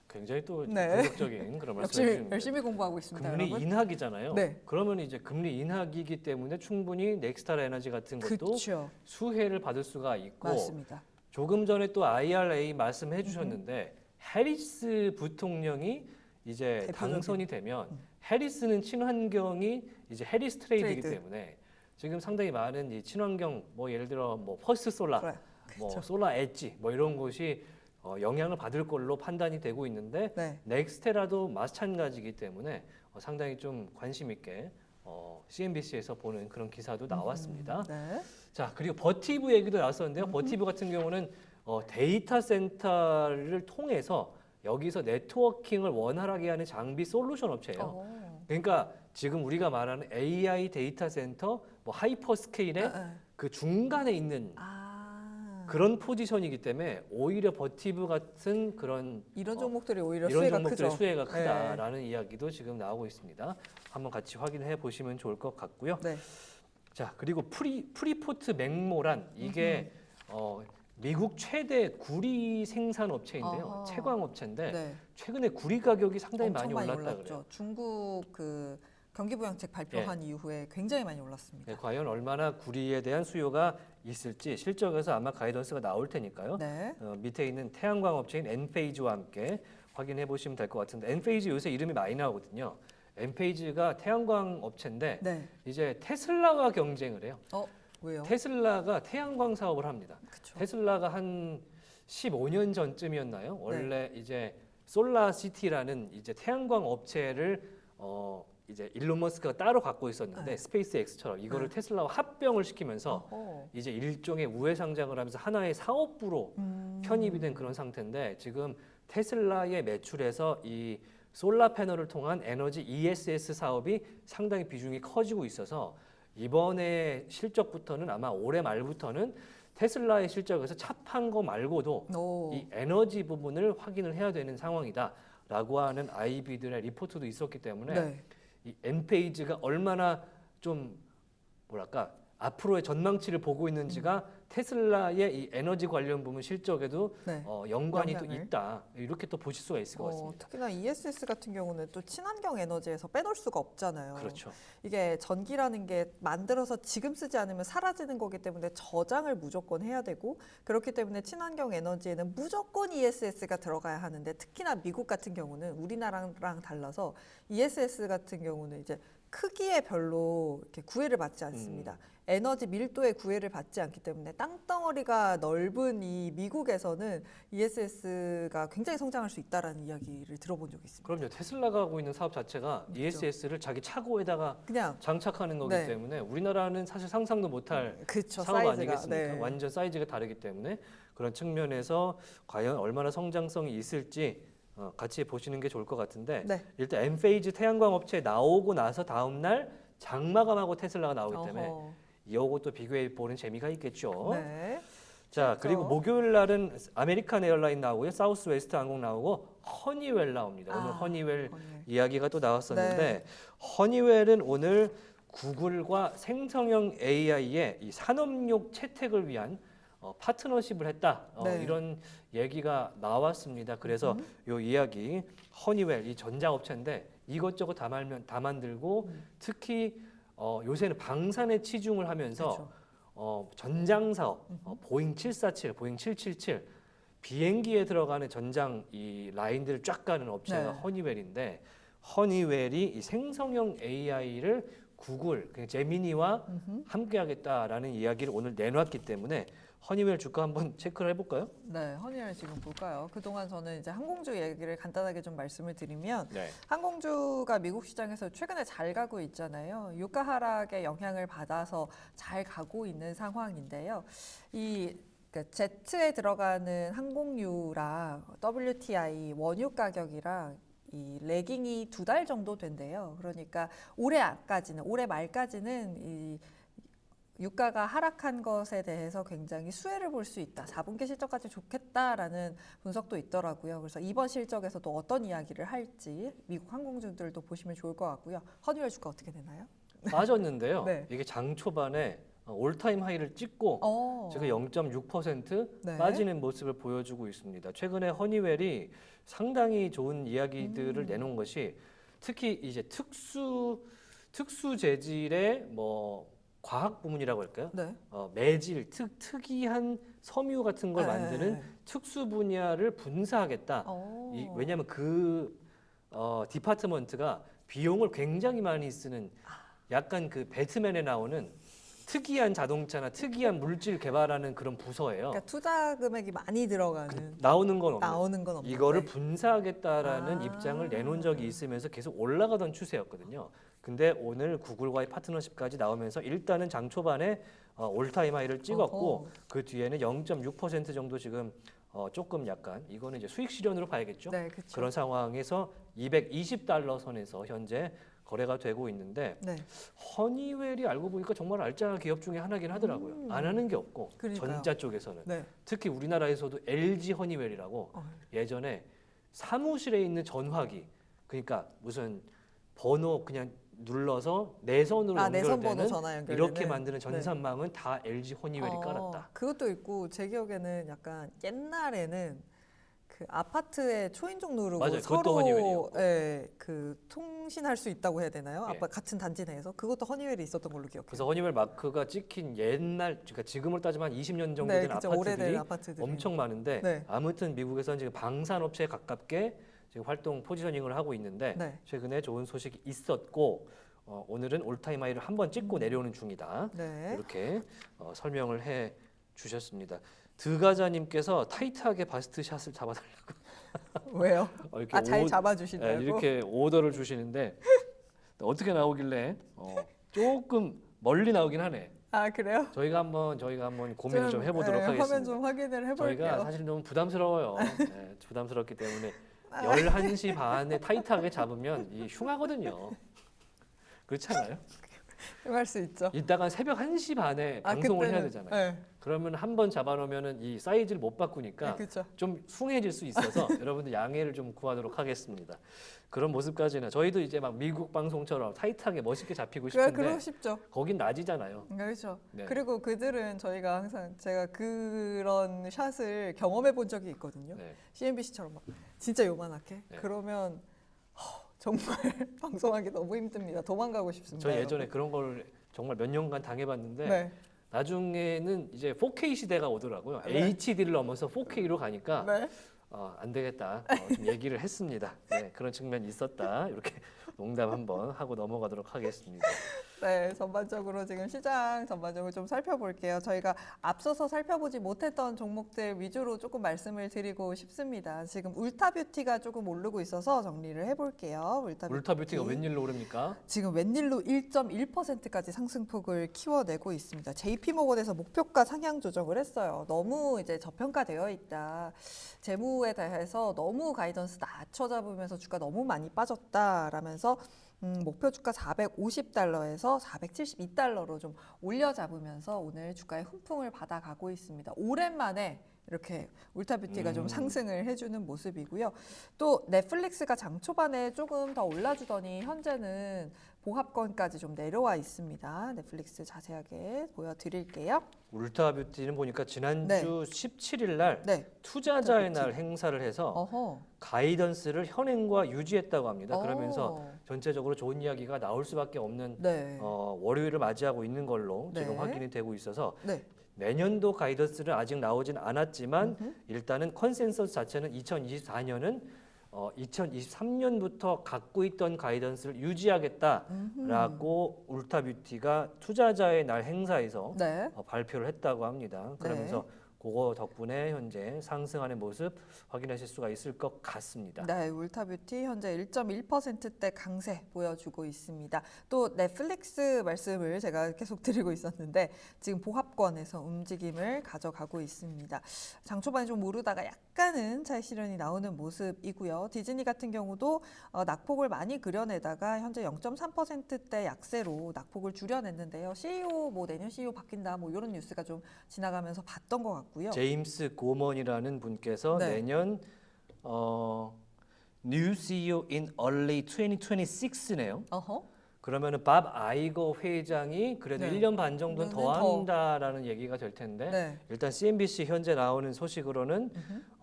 굉장히 또 네. 분석적인 그런 말씀을 열심히 공부하고 있습니다, 금리 여러분. 인하기잖아요. 네. 그러면 이제 금리 인하기이기 때문에 충분히 넥스타라 에너지 같은 것도 그렇죠. 수혜를 받을 수가 있고 맞습니다. 조금 전에 또 IRA 말씀해 주셨는데 해리스 부통령이 이제 대표적인. 당선이 되면 해리스는 친환경이 이제 해리스 트레이드이기 트레이드. 때문에 지금 상당히 많은 이 친환경 뭐 예를 들어 뭐 퍼스트 솔라 그래. 뭐 그렇죠. 솔라 엣지 뭐 이런 곳이 영향을 받을 걸로 판단이 되고 있는데 네. 넥스테라도 마찬가지이기 때문에 상당히 좀 관심 있게 CNBC에서 보는 그런 기사도 나왔습니다. 네. 자, 그리고 버티브 얘기도 나왔었는데요. 버티브 같은 경우는 데이터 센터를 통해서 여기서 네트워킹을 원활하게 하는 장비 솔루션 업체예요. 그러니까 지금 우리가 말하는 AI 데이터 센터, 뭐 하이퍼스케일의 그 중간에 있는 그런 포지션이기 때문에 오히려 버티브 같은 그런 이런 종목들이 오히려 이런 수혜가 종목들의 크죠. 수혜가 크다라는 이야기도 지금 나오고 있습니다. 한번 같이 확인해 보시면 좋을 것 같고요. 네. 자, 그리고 프리포트 맥모란 이게 미국 최대 구리 생산 업체인데요. 어허. 채광 업체인데 네. 최근에 구리 가격이 상당히 엄청 많이 올랐다 올랐죠. 그래요. 중국 그 경기부양책 발표한 이후에 굉장히 많이 올랐습니다. 네, 과연 얼마나 구리에 대한 수요가 있을지 실적에서 아마 가이던스가 나올 테니까요. 네. 밑에 있는 태양광 업체인 엔페이지와 함께 확인해 보시면 될 것 같은데 엔페이지 요새 이름이 많이 나오거든요. 엔페이지가 태양광 업체인데 네. 이제 테슬라와 경쟁을 해요. 왜요? 테슬라가 태양광 사업을 합니다. 그쵸. 테슬라가 한 15년 전쯤이었나요? 원래 이제 솔라시티라는 이제 태양광 업체를 이제 일론 머스크가 따로 갖고 있었는데 네. 스페이스X처럼 이거를 테슬라와 합병을 시키면서 이제 일종의 우회 상장을 하면서 하나의 사업부로 편입이 된 그런 상태인데 지금 테슬라의 매출에서 이 솔라 패널을 통한 에너지 ESS 사업이 상당히 비중이 커지고 있어서 이번에 실적부터는 아마 올해 말부터는 테슬라의 실적에서 차 판 거 말고도 오. 이 에너지 부분을 확인을 해야 되는 상황이다라고 하는 IB들의 리포트도 있었기 때문에 네. 이 엔페이즈가 얼마나 좀 뭐랄까 앞으로의 전망치를 보고 있는지가 테슬라의 이 에너지 관련 부분 실적에도 네. 연관이 또 영향을. 있다 이렇게 또 보실 수가 있을 것 같습니다. 특히나 ESS 같은 경우는 또 친환경 에너지에서 빼놓을 수가 없잖아요. 그렇죠. 이게 전기라는 게 만들어서 지금 쓰지 않으면 사라지는 거기 때문에 저장을 무조건 해야 되고 그렇기 때문에 친환경 에너지에는 무조건 ESS가 들어가야 하는데 특히나 미국 같은 경우는 우리나라랑 달라서 ESS 같은 경우는 이제 크기에 별로 이렇게 구애를 받지 않습니다. 에너지 밀도에 구애를 받지 않기 때문에 땅덩어리가 넓은 이 미국에서는 ESS가 굉장히 성장할 수 있다라는 이야기를 들어본 적이 있습니다. 그럼요. 테슬라가 하고 있는 사업 자체가 그렇죠. ESS를 자기 차고에다가 그냥 장착하는 거기 네. 때문에 우리나라는 사실 상상도 못할 그쵸, 사업 사이즈가. 아니겠습니까? 네. 완전 사이즈가 다르기 때문에 그런 측면에서 과연 얼마나 성장성이 있을지 같이 보시는 게 좋을 것 같은데 네. 일단 엔페이즈 태양광 업체 나오고 나서 다음 날 장마감하고 테슬라가 나오기 때문에 어허. 이거또 비교해 보는 재미가 있겠죠. 네. 자, 그리고 그렇죠. 목요일 날은 아메리칸 에어라인 나오고요. 사우스 웨스트 항공 나오고 허니웰 나옵니다. 오늘 아, 허니웰 허니웰. 이야기가 또 나왔었는데 네. 허니웰은 오늘 구글과 생성형 AI의 이 산업용 채택을 위한 파트너십을 했다. 네. 이런 얘기가 나왔습니다. 그래서 요 이야기 허니웰 이 전자업체인데 이것저것 다 만들고 특히 요새는 방산에 치중을 하면서 그렇죠. 전장 사업 보잉 747, 보잉 777 비행기에 들어가는 전장 이 라인들을 쫙 가는 업체가 네. 허니웰인데 허니웰이 이 생성형 AI를 구글, 그냥 제미니와 함께하겠다라는 이야기를 오늘 내놨기 때문에 허니웰 주가 한번 체크를 해볼까요? 네, 허니를 지금 볼까요? 그동안 저는 이제 항공주 얘기를 간단하게 좀 말씀을 드리면 네. 항공주가 미국 시장에서 최근에 잘 가고 있잖아요. 유가 하락의 영향을 받아서 잘 가고 있는 상황인데요. 이 제트에 들어가는 항공유랑 WTI 원유 가격이랑 이 레깅이 2달 정도 된대요. 그러니까 올해 말까지는 이 유가가 하락한 것에 대해서 굉장히 수혜를 볼 수 있다. 4분기 실적까지 좋겠다라는 분석도 있더라고요. 그래서 이번 실적에서도 어떤 이야기를 할지 미국 항공주들도 보시면 좋을 것 같고요. 허니웰 주가 어떻게 되나요? 빠졌는데요. 네. 이게 장 초반에 올타임 하이를 찍고 지금 0.6% 네. 빠지는 모습을 보여주고 있습니다. 최근에 허니웰이 상당히 좋은 이야기들을 내놓은 것이 특히 이제 특수 재질의 뭐 과학 부문이라고 할까요? 네. 매질, 특이한 섬유 같은 걸 만드는 네. 특수 분야를 분사하겠다. 왜냐하면 그 디파트먼트가 비용을 굉장히 많이 쓰는 약간 그 배트맨에 나오는 특이한 자동차나 특이한 물질 개발하는 그런 부서예요. 그러니까 투자 금액이 많이 들어가는 나오는 건 없는. 나오는 건 없는데 이거를 분사하겠다라는 아. 입장을 내놓은 적이 있으면서 계속 올라가던 추세였거든요. 근데 오늘 구글과의 파트너십까지 나오면서 일단은 장 초반에 올타임 하이를 찍었고 어허. 그 뒤에는 0.6% 정도 지금 조금 약간 이거는 이제 수익 실현으로 봐야겠죠. 네, 그렇죠. 그런 상황에서 220달러 선에서 현재 거래가 되고 있는데 네. 허니웰이 알고 보니까 정말 알짜 기업 중에 하나긴 하더라고요. 안 하는 게 없고 그러니까요. 전자 쪽에서는 네. 특히 우리나라에서도 LG 허니웰이라고 예전에 사무실에 있는 전화기 그러니까 무슨 번호 그냥 눌러서 내선으로 내선 번호 연결되는 전화 연결되는 이렇게 만드는 전산망은 다 LG 허니웰이 깔았다. 그것도 있고 제 기억에는 약간 옛날에는 그 아파트에 초인종 누르고 맞아요. 그것도 허니웰이었고. 그 통신할 수 있다고 해야 되나요? 예. 아빠 같은 단지 내에서 그것도 허니웰이 있었던 걸로 기억해요. 그래서 허니웰 마크가 찍힌 옛날 그러니까 지금으로 따지면 한 20년 정도 된 그쵸, 아파트들이 오래된 아파트들이 엄청 많은데 네. 아무튼 미국에서는 지금 방산업체에 가깝게 지금 활동 포지셔닝을 하고 있는데 네. 최근에 좋은 소식이 있었고 오늘은 올타임 하이를 한번 찍고 내려오는 중이다. 네. 이렇게 설명을 해 주셨습니다. 드가자님께서 타이트하게 바스트 샷을 잡아달라고 왜요? 이렇게 잘 잡아주신다고? 이렇게 오더를 주시는데 어떻게 나오길래 조금 멀리 나오긴 하네. 아 그래요? 저희가 한번 고민을 좀 해보도록 하겠습니다. 화면 좀 확인을 해볼게요. 저희가 사실 너무 부담스러워요. 네, 부담스럽기 때문에 11시 반에 타이트하게 잡으면 이 흉하거든요. 그렇잖아요. 할 수 있죠. 이따가 새벽 1시 반에 방송을 해야 그때는, 되잖아요. 네. 그러면 한 번 잡아놓으면은 이 사이즈를 못 바꾸니까 그렇죠. 좀 숭해질 수 있어서 여러분들 양해를 좀 구하도록 하겠습니다. 그런 모습까지는 저희도 이제 막 미국 방송처럼 타이트하게 멋있게 잡히고 싶은데 그러고 싶죠. 거긴 낮이잖아요. 그렇죠. 네. 그리고 그들은 저희가 항상 제가 그런 샷을 경험해 본 적이 있거든요. 네. CNBC처럼 막 진짜 요만하게. 네. 그러면 정말 방송하기 너무 힘듭니다. 도망가고 싶습니다. 저희 예전에 그런 걸 정말 몇 년간 당해봤는데 네. 나중에는 이제 4K 시대가 오더라고요. 네. HD를 넘어서 4K로 가니까 네. 안 되겠다. 좀 얘기를 했습니다. 네, 그런 측면이 있었다. 이렇게 농담 한번 하고 넘어가도록 하겠습니다. 네, 전반적으로 지금 시장 전반적으로 좀 살펴볼게요. 저희가 앞서서 살펴보지 못했던 종목들 위주로 조금 말씀을 드리고 싶습니다. 지금 울타뷰티가 조금 오르고 있어서 정리를 해볼게요. 울타뷰티가 웬일로 오릅니까? 지금 웬일로 1.1%까지 상승폭을 키워내고 있습니다. JP모건에서 목표가 상향 조정을 했어요. 너무 이제 저평가되어 있다. 재무에 대해서 너무 가이던스 낮춰 잡으면서 주가 너무 많이 빠졌다라면서 목표 주가 450달러에서 472달러로 좀 올려 잡으면서 오늘 주가의 훈풍을 받아가고 있습니다. 오랜만에 이렇게 울타뷰티가 좀 상승을 해주는 모습이고요. 또 넷플릭스가 장 초반에 조금 더 올라주더니 현재는 보합권까지 좀 내려와 있습니다. 넷플릭스 자세하게 보여드릴게요. 울타뷰티는 보니까 지난주 네. 17일 날 네. 투자자의 울타뷰티. 날 행사를 해서 어허. 가이던스를 현행과 유지했다고 합니다. 그러면서 어. 전체적으로 좋은 이야기가 나올 수밖에 없는 네. 월요일을 맞이하고 있는 걸로 지금 네. 확인이 되고 있어서 네. 내년도 가이던스는 아직 나오진 않았지만 일단은 컨센서스 자체는 2024년은 2023년부터 갖고 있던 가이던스를 유지하겠다라고 울타뷰티가 투자자의 날 행사에서 네. 발표를 했다고 합니다. 그러면서 네. 그거 덕분에 현재 상승하는 모습 확인하실 수가 있을 것 같습니다. 네, 울타뷰티 현재 1.1%대 강세 보여주고 있습니다. 또 넷플릭스 말씀을 제가 계속 드리고 있었는데 지금 보합권에서 움직임을 가져가고 있습니다. 장 초반에 좀 오르다가 약간은 차익 실현이 나오는 모습이고요. 디즈니 같은 경우도 낙폭을 많이 그려내다가 현재 0.3%대 약세로 낙폭을 줄여냈는데요. CEO 뭐 내년 CEO 바뀐다 뭐 이런 뉴스가 좀 지나가면서 봤던 것 같고요. 제임스 고먼이라는 분께서 네. 내년 New CEO in early 2026네요. 어허. 그러면은 밥 아이거 회장이 그래도 네. 1년 반 정도는 더 더. 한다라는 얘기가 될 텐데 네. 일단 CNBC 현재 나오는 소식으로는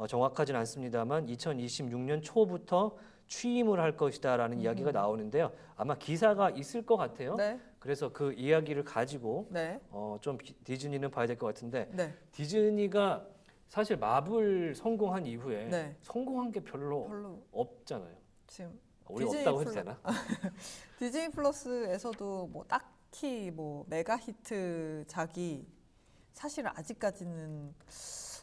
정확하진 않습니다만 2026년 초부터 취임을 할 것이다라는 이야기가 나오는데요. 아마 기사가 있을 것 같아요. 네. 그래서 그 이야기를 가지고 네. 좀 디즈니는 봐야 될 것 같은데 네. 디즈니가 사실 마블 성공한 이후에 네. 성공한 게 별로 별로 없잖아요. 지금 우리 디즈니 없다고 해도 플러- 되나? 디즈니 플러스에서도 뭐 딱히 뭐 메가 히트 작이 사실 아직까지는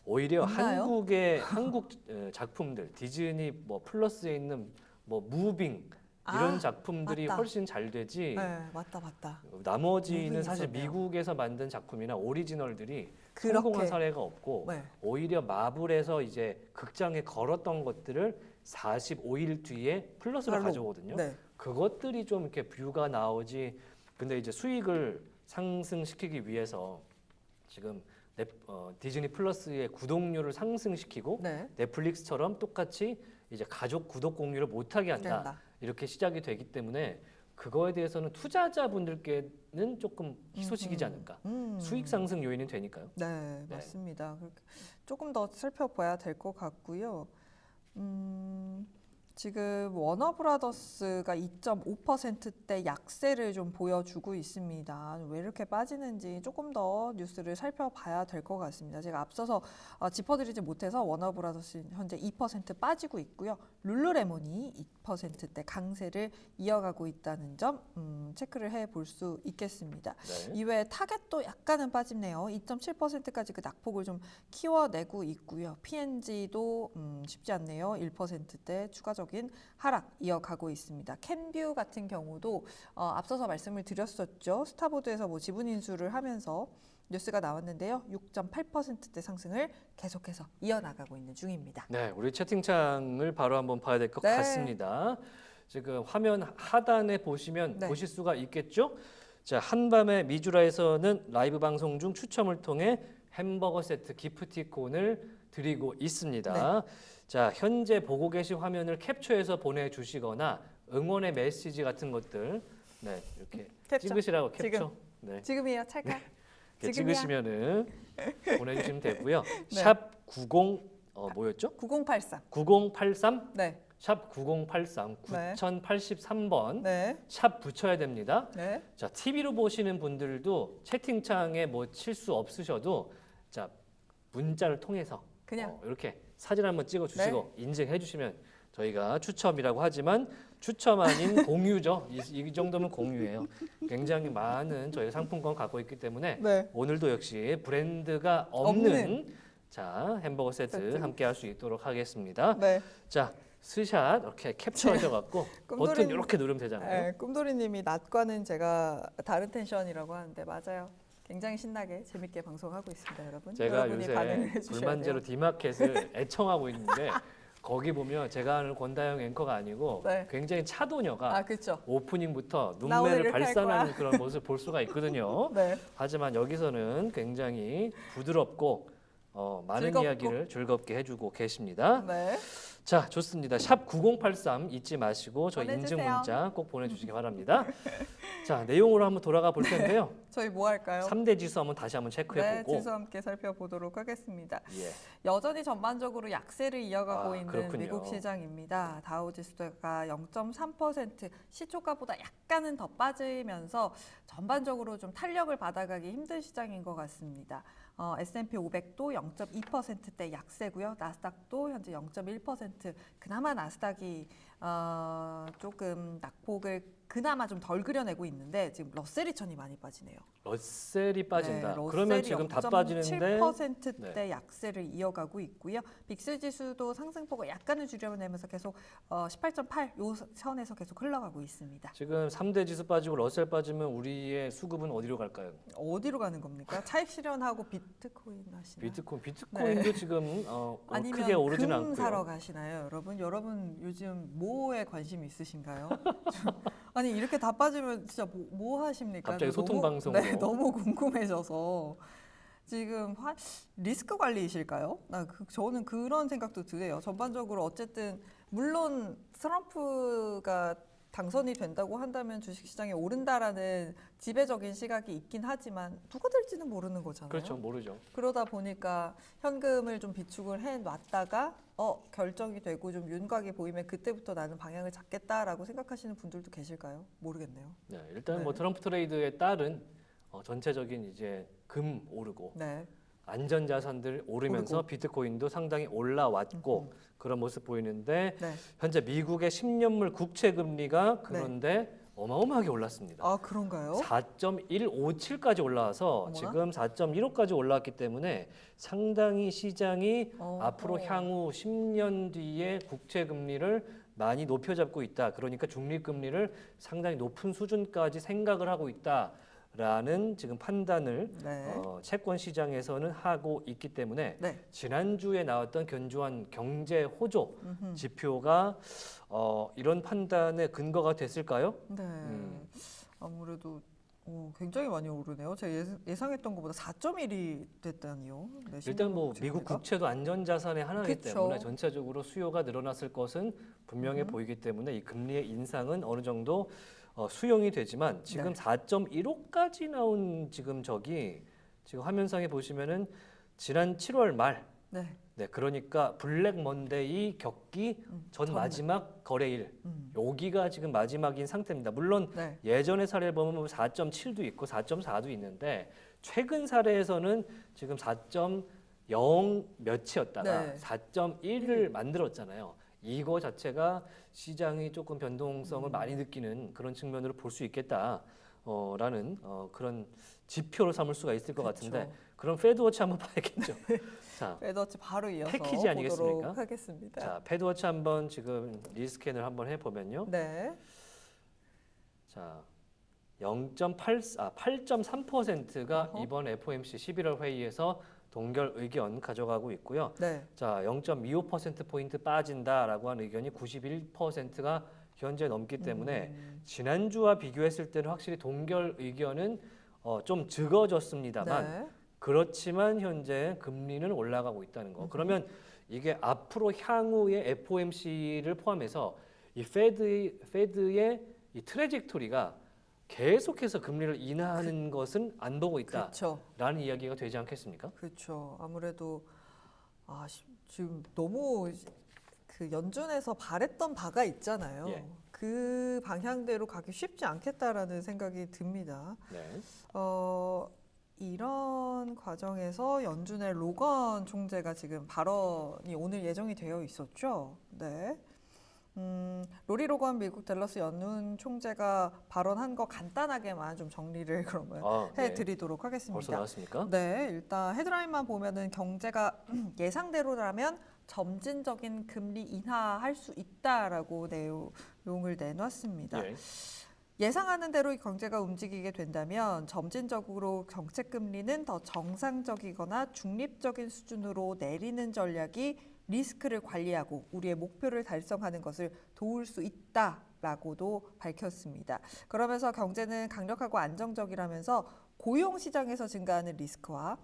오히려 있나요? 한국 작품들 디즈니 뭐 플러스에 있는 뭐 무빙 이런 아, 작품들이 맞다. 훨씬 잘 되지. 네, 맞다. 나머지는 무빙 사실 있었네요. 미국에서 만든 작품이나 오리지널들이 그렇게. 성공한 사례가 없고 네. 오히려 마블에서 이제 극장에 걸었던 것들을 45일 뒤에 플러스로 바로. 가져오거든요. 네. 그것들이 좀 이렇게 뷰가 나오지. 근데 이제 수익을 상승시키기 위해서 지금 디즈니 플러스의 구독료를 상승시키고 네. 넷플릭스처럼 똑같이 이제 가족 구독 공유를 못하게 한다. 된다. 이렇게 시작이 되기 때문에 그거에 대해서는 투자자분들께는 조금 희소식이지 않을까. 수익 상승 요인은 되니까요. 네, 맞습니다. 그렇게 조금 더 살펴봐야 될 것 같고요. 지금 워너브라더스가 2.5%대 약세를 좀 보여주고 있습니다. 왜 이렇게 빠지는지 조금 더 뉴스를 살펴봐야 될 것 같습니다. 제가 앞서서 짚어드리지 못해서 워너브라더스 현재 2% 빠지고 있고요. 룰루레몬이 2%대 강세를 이어가고 있다는 점 체크를 해볼 수 있겠습니다. 네. 이외에 타겟도 약간은 빠지네요. 2.7%까지 그 낙폭을 좀 키워내고 있고요. P&G도 쉽지 않네요. 1%대 추가적인 하락 이어가고 있습니다. 캔뷰 같은 경우도 앞서서 말씀을 드렸었죠. 스타보드에서 뭐 지분 인수를 하면서 뉴스가 나왔는데요. 6.8%대 상승을 계속해서 이어나가고 있는 중입니다. 네, 우리 채팅창을 바로 한번 봐야 될 것 네. 같습니다. 지금 화면 하단에 보시면 네. 보실 수가 있겠죠? 자, 한밤의 미주라에서는 라이브 방송 중 추첨을 통해 햄버거 세트 기프티콘을 드리고 있습니다. 네. 자, 현재 보고 계신 화면을 캡처해서 보내주시거나 응원의 메시지 같은 것들 네, 이렇게 캡처. 찍으시라고 캡처. 지금. 네. 지금이에요, 찰칵. 이렇게 지금이야. 찍으시면은 보내주시면 되고요. 네. 샵 90 뭐였죠? 9083. 9083 네. 샵 9083 네. 9083번 네. 샵 붙여야 됩니다. 네. 자, TV로 보시는 분들도 채팅창에 뭐 칠 수 없으셔도 자, 문자를 통해서 그냥. 이렇게 사진 한번 찍어 주시고 인증해 주시면 저희가 추첨이라고 하지만 추첨 아닌 공유죠. 이 정도면 공유예요. 굉장히 많은 저희 상품권 갖고 있기 때문에 네. 오늘도 역시 브랜드가 없는 자, 햄버거 세트 함께 할 수 있도록 하겠습니다. 네. 자, 스샷 이렇게 capture하셔 갖고 버튼 이렇게 누르면 되잖아요. 네, 꿈돌이님이 낮과는 제가 다른 텐션이라고 하는데 맞아요. 굉장히 신나게 재밌게 방송하고 있습니다, 여러분. 제가 여러분이 요새 반응을 해주셔야 불만제로 돼요. 디마켓을 애청하고 있는데 거기 보면 제가 아는 권다영 앵커가 아니고 네. 굉장히 차도녀가 아, 그렇죠. 오프닝부터 나 오늘 눈매를 이렇게 할 발산하는 그런 모습을 볼 수가 있거든요. 네. 하지만 여기서는 굉장히 부드럽고 많은 즐겁고. 이야기를 즐겁게 해주고 계십니다. 네. 자, 좋습니다. 샵 9083 잊지 마시고 저희 보내주세요. 인증 문자 꼭 보내주시기 바랍니다. 자, 내용으로 한번 돌아가 볼 텐데요. 저희 뭐 할까요? 3대 지수 한번 다시 한번 네, 체크해보고 지수 함께 살펴보도록 하겠습니다. 예. 여전히 전반적으로 약세를 이어가고 아, 있는 그렇군요. 미국 시장입니다. 다우 지수가 0.3% 시초가보다 약간은 더 빠지면서 전반적으로 좀 탄력을 받아가기 힘든 시장인 것 같습니다. S&P 500도 0.2%대 약세고요. 나스닥도 현재 0.1%. 그나마 나스닥이 조금 낙폭을 그나마 좀 덜 그려내고 있는데 지금 러셀 2000이 많이 빠지네요. 러셀이 빠진다. 네, 그러면 지금 다 빠지는데 7%대 약세를 이어가고 있고요. 빅스 지수도 상승폭을 약간은 줄여내면서 계속 18.8 요 선에서 계속 흘러가고 있습니다. 지금 3대 지수 빠지고 러셀 빠지면 우리의 수급은 어디로 갈까요? 어디로 가는 겁니까? 차익 실현하고 비트코인 하시나요? 비트코인도 지금 아니면 크게 오르지는 금 않고요. 사러 가시나요, 여러분? 여러분 요즘 뭐에 관심 있으신가요? 아니 이렇게 다 빠지면 진짜 뭐 하십니까? 갑자기 소통 너무- 방송으로. 네, 너무 궁금해져서 지금 리스크 관리이실까요? 저는 그런 생각도 드네요. 전반적으로 어쨌든 물론 트럼프가 당선이 된다고 한다면 주식시장이 오른다라는 지배적인 시각이 있긴 하지만 누가 될지는 모르는 거잖아요. 그렇죠, 모르죠. 그러다 보니까 현금을 좀 비축을 해놨다가 결정이 되고 좀 윤곽이 보이면 그때부터 나는 방향을 잡겠다라고 생각하시는 분들도 계실까요? 모르겠네요. 네, 일단 네. 뭐 트럼프 트레이드에 따른 전체적인 이제 금 오르고 네. 안전자산들 오르면서 오르고. 비트코인도 상당히 올라왔고 그런 모습 보이는데 네. 현재 미국의 10년물 국채 금리가 그런데 어마어마하게 올랐습니다. 아 그런가요? 4.157까지 올라와서 어머나. 지금 4.15까지 올라왔기 때문에 상당히 시장이 앞으로 어허. 향후 10년 뒤에 국채 금리를 많이 높여잡고 있다. 그러니까 중립 금리를 상당히 높은 수준까지 생각을 하고 있다라는 지금 판단을 네. 채권 시장에서는 하고 있기 때문에 네. 지난주에 나왔던 견조한 경제 호조 음흠. 지표가 이런 판단의 근거가 됐을까요? 네. 음. 아무래도 굉장히 많이 오르네요. 제가 예상했던 것보다 4.1이 됐다니요. 네, 일단 뭐 신규 미국 국채가. 국채도 안전자산의 하나이기 그쵸. 때문에 전체적으로 수요가 늘어났을 것은 분명해 보이기 때문에 이 금리의 인상은 어느 정도 수용이 되지만 지금 네. 4.15까지 나온 지금 지금 화면상에 보시면은 지난 7월 말 네. 네, 그러니까 블랙 먼데이 겪기 전 전날. 마지막 거래일 음. 여기가 지금 마지막인 상태입니다. 물론 네. 예전의 사례를 보면 4.7도 있고 4.4도 있는데 최근 사례에서는 지금 4.0 몇이었다가 네. 4.1을 만들었잖아요. 이거 자체가 시장이 조금 변동성을 많이 느끼는 그런 측면으로 볼 수 있겠다라는 그런 지표로 삼을 수가 있을 것 같은데 그쵸. 그럼 페드워치 한번 봐야겠죠. 자, 페더치 바로 이어서 패키지 아니겠습니까? 보도록 하겠습니다. 자, 패드워치 한번 지금 리스캔을 한번 해보면요. 네. 자, 8.3%가 어허. 이번 FOMC 11월 회의에서 동결 의견 가져가고 있고요. 네. 자, 0.25%포인트 빠진다라고 하는 의견이 91%가 현재 넘기 때문에 지난주와 비교했을 때는 확실히 동결 의견은 좀 적어졌습니다만 네. 그렇지만 현재 금리는 올라가고 있다는 거. 그러면 이게 앞으로 향후의 FOMC를 포함해서 이 페드의 이 트래젝토리가 계속해서 금리를 인하하는 것은 안 보고 있다라는 그렇죠. 이야기가 되지 않겠습니까? 그렇죠. 아무래도 지금 너무 그 연준에서 바랬던 바가 있잖아요. 예. 그 방향대로 가기 쉽지 않겠다라는 생각이 듭니다. 네. 이런 과정에서 연준의 로건 총재가 지금 발언이 오늘 예정이 되어 있었죠. 네. 로리 로건 미국 댈러스 연준 총재가 발언한 거 간단하게만 좀 정리를 그러면 네. 해드리도록 하겠습니다. 벌써 나왔습니다. 네, 일단 헤드라인만 보면은 경제가 예상대로라면 점진적인 금리 인하할 수 있다라고 내용을 내놨습니다. 예. 예상하는 대로 이 경제가 움직이게 된다면 점진적으로 정책 금리는 더 정상적이거나 중립적인 수준으로 내리는 전략이 리스크를 관리하고 우리의 목표를 달성하는 것을 도울 수 있다라고도 밝혔습니다. 그러면서 경제는 강력하고 안정적이라면서 고용 시장에서 증가하는 리스크와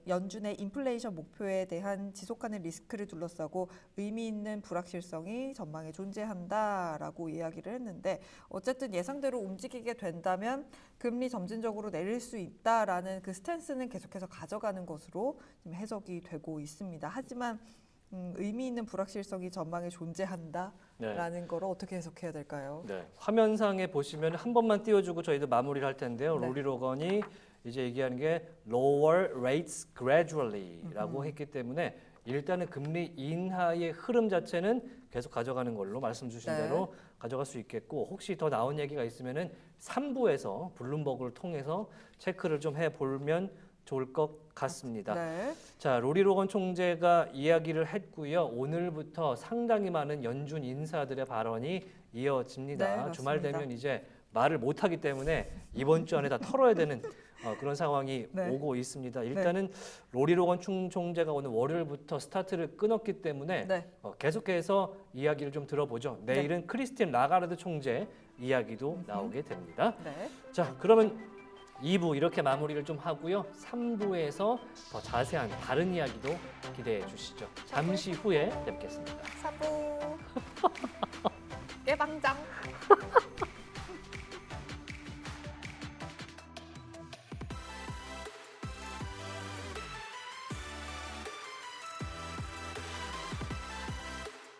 연준의 인플레이션 목표에 대한 지속하는 리스크를 둘러싸고 의미 있는 불확실성이 전망에 존재한다라고 이야기를 했는데 어쨌든 예상대로 움직이게 된다면 금리 점진적으로 내릴 수 있다라는 그 스탠스는 계속해서 가져가는 것으로 지금 해석이 되고 있습니다. 하지만 의미 있는 불확실성이 전망에 존재한다라는 거를 어떻게 해석해야 될까요? 네. 화면상에 보시면 한 번만 띄워주고 저희도 마무리를 할 텐데요. 네. 로리 로건이 이제 얘기하는 게 lower rates gradually라고 했기 때문에 일단은 금리 인하의 흐름 자체는 계속 가져가는 걸로 말씀 주신 네. 대로 가져갈 수 있겠고 혹시 더 나온 얘기가 있으면은 3부에서 블룸버그를 통해서 체크를 좀 해보면 좋을 것 같습니다. 네. 자, 로리 로건 총재가 이야기를 했고요. 오늘부터 상당히 많은 연준 인사들의 발언이 이어집니다. 네, 맞습니다. 주말 되면 이제 말을 못하기 때문에 이번 주 안에 다 털어야 되는 그런 상황이 네. 오고 있습니다. 일단은 로리 로건 총재가 오늘 월요일부터 스타트를 끊었기 때문에 네. 계속해서 이야기를 좀 들어보죠. 내일은 크리스틴 라가르드 총재 이야기도 나오게 됩니다. 네. 자, 그러면 2부 이렇게 마무리를 좀 하고요. 3부에서 더 자세한 다른 이야기도 기대해 주시죠. 잠시 후에 뵙겠습니다. 사부 깨방장.